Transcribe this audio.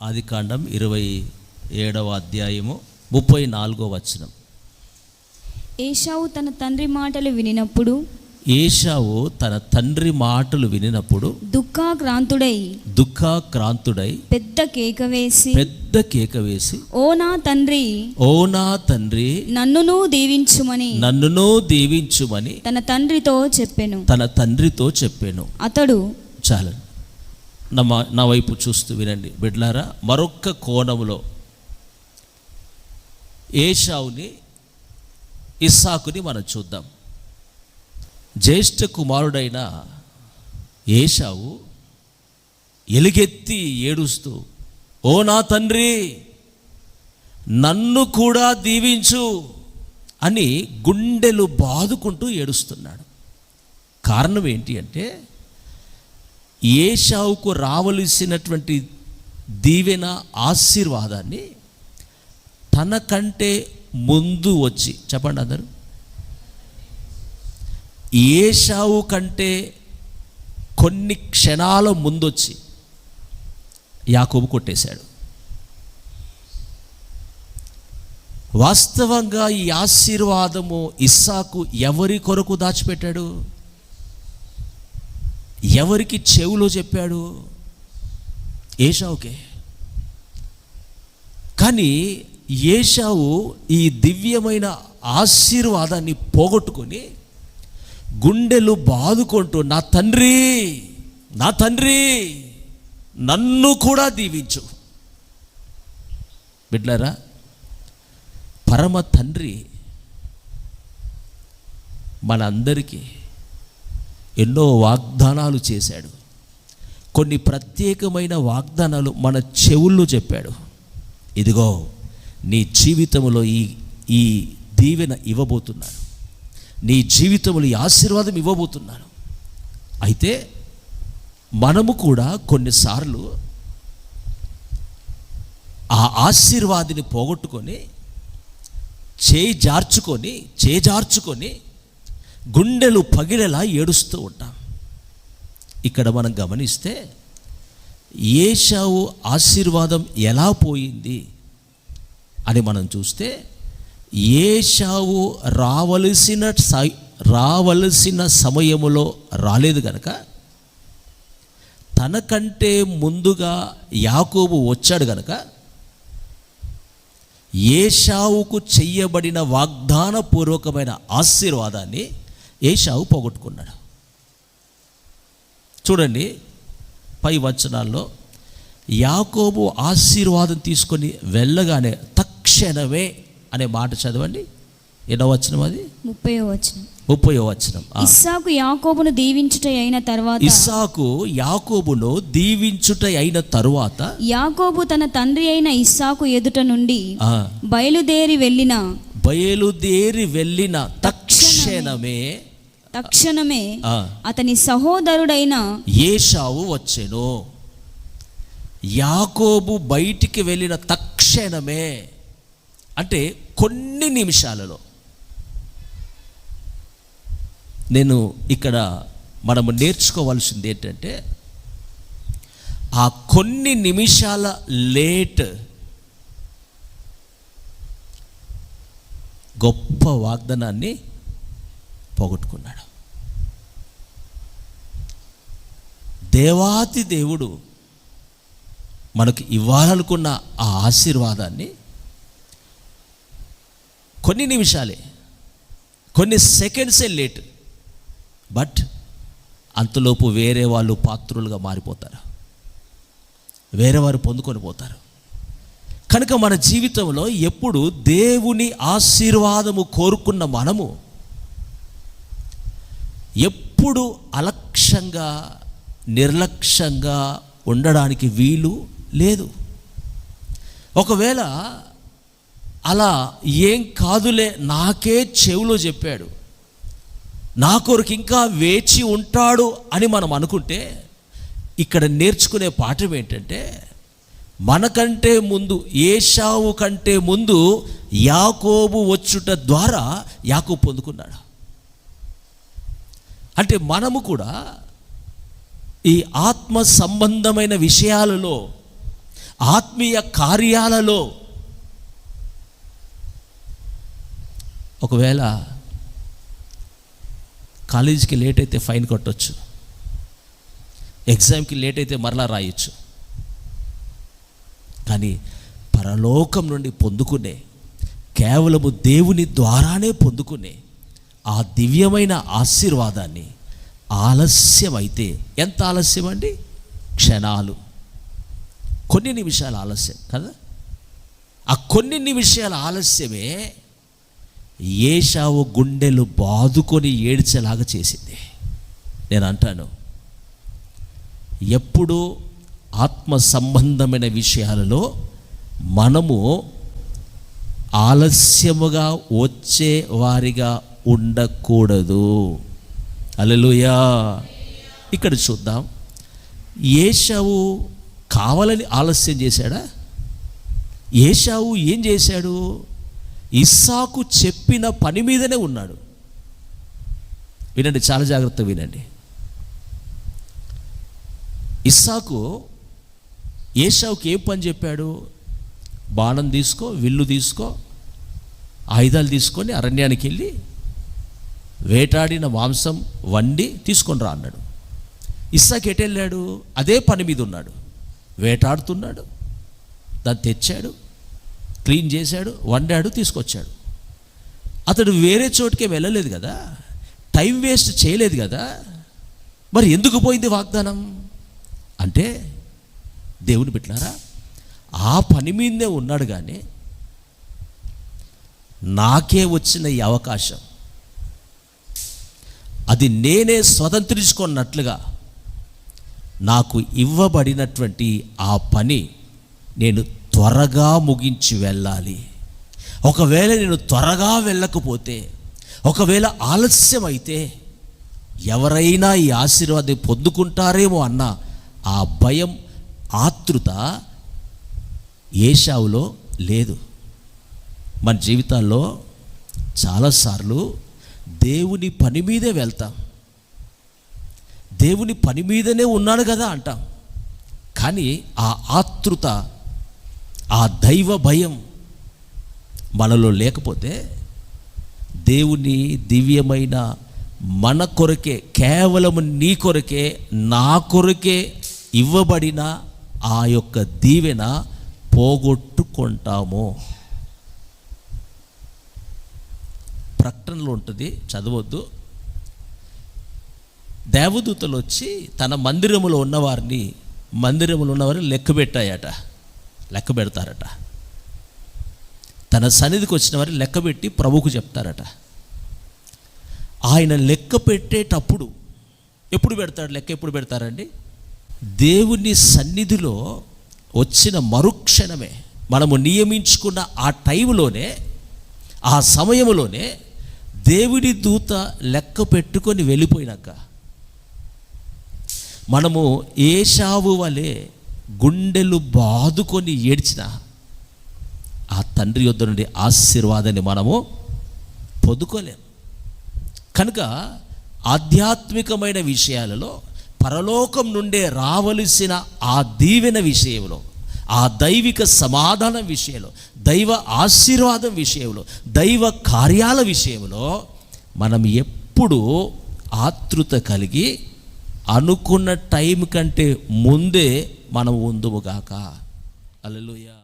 ఆదికాండం 27వ అధ్యాయము 34వ వచనం. ఏశావు తన తండ్రి మాటలు వినినప్పుడు దుఃఖాక్రాంతుడై పెద్ద కేక వేసి ఓ నా తండ్రి నన్నును దీవించుమని తన తండ్రితో చెప్పెను. అతడు చాలు నా వైపు చూస్తూ వినండి బిడ్లారా. మరొక్క కోణములో ఏశావుని ఇస్సాకుని మనం చూద్దాం. జ్యేష్ఠ కుమారుడైన ఏశావు ఎలుగెత్తి ఏడుస్తూ ఓ నా తండ్రి నన్ను కూడా దీవించు అని గుండెలు బాదుకుంటూ ఏడుస్తున్నాడు. కారణం ఏంటి అంటే ఏశావుకు రావలసినటువంటి దీవెన ఆశీర్వాదాన్ని తనకంటే ముందు వచ్చి, చెప్పండి అందరూ, ఏశావు కంటే కొన్ని క్షణాల ముందొచ్చి యాకోబు కొట్టేశాడు. వాస్తవంగా ఈ ఆశీర్వాదము ఇస్సాకు ఎవరి కొరకు దాచిపెట్టాడు? ఎవరికి చెవులో చెప్పాడు? ఏశావుకే. కానీ ఏశావు ఈ దివ్యమైన ఆశీర్వాదాన్ని పోగొట్టుకొని గుండెలు బాదుకుంటూ నా తండ్రి నన్ను కూడా దీవించు. బిడ్డలారా, పరమ తండ్రి మనందరికీ ఎన్నో వాగ్దానాలు చేశాడు. కొన్ని ప్రత్యేకమైన వాగ్దానాలు మన చెవుల్లో చెప్పాడు. ఇదిగో నీ జీవితంలో ఈ దీవెన ఇవ్వబోతున్నాను, నీ జీవితంలో ఈ ఆశీర్వాదం ఇవ్వబోతున్నాను. అయితే మనము కూడా కొన్నిసార్లు ఆ ఆశీర్వాదిని పోగొట్టుకొని చేజార్చుకొని గుండెలు పగిలేలా ఏడుస్తూ ఉంటాం. ఇక్కడ మనం గమనిస్తే ఏశావు ఆశీర్వాదం ఎలా పోయింది అని మనం చూస్తే, ఏశావు రావలసిన సమయములో రాలేదు గనక తనకంటే ముందుగా యాకోబు వచ్చాడు గనక ఏశావుకు చెయ్యబడిన వాగ్దానపూర్వకమైన ఆశీర్వాదాన్ని ఏశావు పోగొట్టుకున్నాడు. చూడండి పై వచనాల్లో యాకోబు ఆశీర్వాదం తీసుకొని వెళ్ళగానే తక్షణమే అనే మాట చదవండి. ఎన్నో వచనం అది? 30వ వచనం. ఇస్సాకు యాకోబును దీవించుట అయిన తరువాత యాకోబు తన తండ్రి అయిన ఇస్సాకు ఎదుట నుండి బయలుదేరి వెళ్ళిన తక్షణమే అతని సహోదరుడైన ఏశావు వచ్చెను. యాకోబు బయటికి వెళ్ళిన తక్షణమే అంటే కొన్ని నిమిషాలలో, నేను ఇక్కడ మనము నేర్చుకోవాల్సింది ఏంటంటే ఆ కొన్ని నిమిషాల లేట్ గొప్ప వాగ్దానాన్ని పోగొట్టుకున్నాడు. దేవాతి దేవుడు మనకు ఇవ్వాలనుకున్న ఆ ఆశీర్వాదాన్ని కొన్ని నిమిషాలే, కొన్ని సెకండ్సే లేట్, బట్ అంతలోపు వేరే వాళ్ళు పాత్రులుగా మారిపోతారు, వేరే వారు పొందుకొని పోతారు. కనుక మన జీవితంలో ఎప్పుడు దేవుని ఆశీర్వాదము కోరుకున్న మనము ఎప్పుడు అలక్ష్యంగా నిర్లక్ష్యంగా ఉండడానికి వీలు లేదు. ఒకవేళ అలా ఏం కాదులే నాకే చెవులో చెప్పాడు, నా కొరకు ఇంకా వేచి ఉంటాడు అని మనం అనుకుంటే, ఇక్కడ నేర్చుకునే పాఠం ఏంటంటే మనకంటే ముందు, ఏశావు కంటే ముందు యాకోబు వచ్చుట ద్వారా యాకోబు పొందుకున్నాడు. అంటే మనము కూడా ఈ ఆత్మ సంబంధమైన విషయాలలో ఆత్మీయ కార్యాలలో ఒకవేళ కాలేజీకి లేట్ అయితే ఫైన్ కొట్టవచ్చు, ఎగ్జామ్కి లేట్ అయితే మరలా రాయొచ్చు. కానీ పరలోకం నుండి పొందుకునే, కేవలము దేవుని ద్వారానే పొందుకునే ఆ దివ్యమైన ఆశీర్వాదాన్ని ఆలస్యం అయితే, ఎంత ఆలస్యం అండి? క్షణాలు, కొన్ని నిమిషాల ఆలస్యం కదా. ఆ కొన్ని నిమిషాల ఆలస్యమే ఏశావు గుండెలు బాదుకొని ఏడ్చేలాగా చేసింది. నేను అంటాను, ఎప్పుడు ఆత్మ సంబంధమైన విషయాలలో మనము ఆలస్యముగా వచ్చే వారిగా ఉండకూడదు. హల్లెలూయా. ఇక్కడ చూద్దాం, ఏశావు కావాలని ఆలస్యం చేశాడా? ఏశావు ఏం చేశాడు? ఇస్సాకు చెప్పిన పని మీదనే ఉన్నాడు. వినండి, చాలా జాగ్రత్తగా వినండి. ఇస్సాకు ఏశావుకి ఏం పని చెప్పాడు? బాణం తీసుకో, విల్లు తీసుకో, ఆయుధాలు తీసుకొని అరణ్యానికి వెళ్ళి వేటాడిన మాంసం వండి తీసుకొని రా అన్నాడు. ఇస్సాకు ఎటు వెళ్ళాడు? అదే పని మీద ఉన్నాడు. వేటాడుతున్నాడు, దాన్ని తెచ్చాడు, క్లీన్ చేశాడు, వండాడు, తీసుకొచ్చాడు. అతడు వేరే చోటుకే వెళ్ళలేదు కదా, టైం వేస్ట్ చేయలేదు కదా. మరి ఎందుకు పోయింది వాగ్దానం అంటే, దేవుని బిడ్డలారా, ఆ పని మీదనే ఉన్నాడు. కానీ నాకే వచ్చిన ఈ అవకాశం, అది నేనే స్వతంత్రించుకున్నట్లుగా నాకు ఇవ్వబడినటువంటి ఆ పని నేను త్వరగా ముగించి వెళ్ళాలి. ఒకవేళ నేను త్వరగా వెళ్ళకపోతే, ఒకవేళ ఆలస్యం అయితే ఎవరైనా ఈ ఆశీర్వాదం పొందుకుంటారేమో అన్న ఆ భయం, ఆతృత ఏశావులో లేదు. మన జీవితాల్లో చాలాసార్లు దేవుని పని మీదే వెళ్తాం, దేవుని పని మీదనే ఉన్నాడు కదా అంటాం. కానీ ఆ ఆతృత, ఆ దైవ భయం మనలో లేకపోతే దేవుని దివ్యమైన మన కొరకే, కేవలం నీ కొరకే, నా కొరకే ఇవ్వబడిన ఆ యొక్క దీవెన పోగొట్టుకుంటాము. ప్రకటనలో ఉంటుంది, చదవద్దు. దేవదూతలు వచ్చి తన మందిరములో ఉన్నవారిని లెక్క పెడతారట. తన సన్నిధికి వచ్చిన వారిని లెక్క పెట్టి ప్రభువుకు చెప్తారట. ఆయన లెక్క పెట్టేటప్పుడు ఎప్పుడు పెడతాడు? లెక్క ఎప్పుడు పెడతారండి? దేవుని సన్నిధిలో వచ్చిన మరుక్షణమే, మనము నియమించుకున్న ఆ టైంలోనే, ఆ సమయంలోనే దేవుడి దూత లెక్క పెట్టుకొని వెళ్ళిపోయినాక మనము ఏశావు వలె గుండెలు బాదుకొని ఏడ్చిన ఆ తండ్రి యొద్ద నుండి ఆశీర్వాదాన్ని మనము పొందుకోలేము. కనుక ఆధ్యాత్మికమైన విషయాలలో, పరలోకం నుండే రావలసిన ఆ దీవెన విషయంలో, ఆ దైవిక సమాధానం విషయంలో, దైవ ఆశీర్వాదం విషయంలో, దైవ కార్యాల విషయంలో మనం ఎప్పుడూ ఆతృత కలిగి అనుకున్న టైం కంటే ముందే మనం ఉందుముగాక. హల్లెలూయా.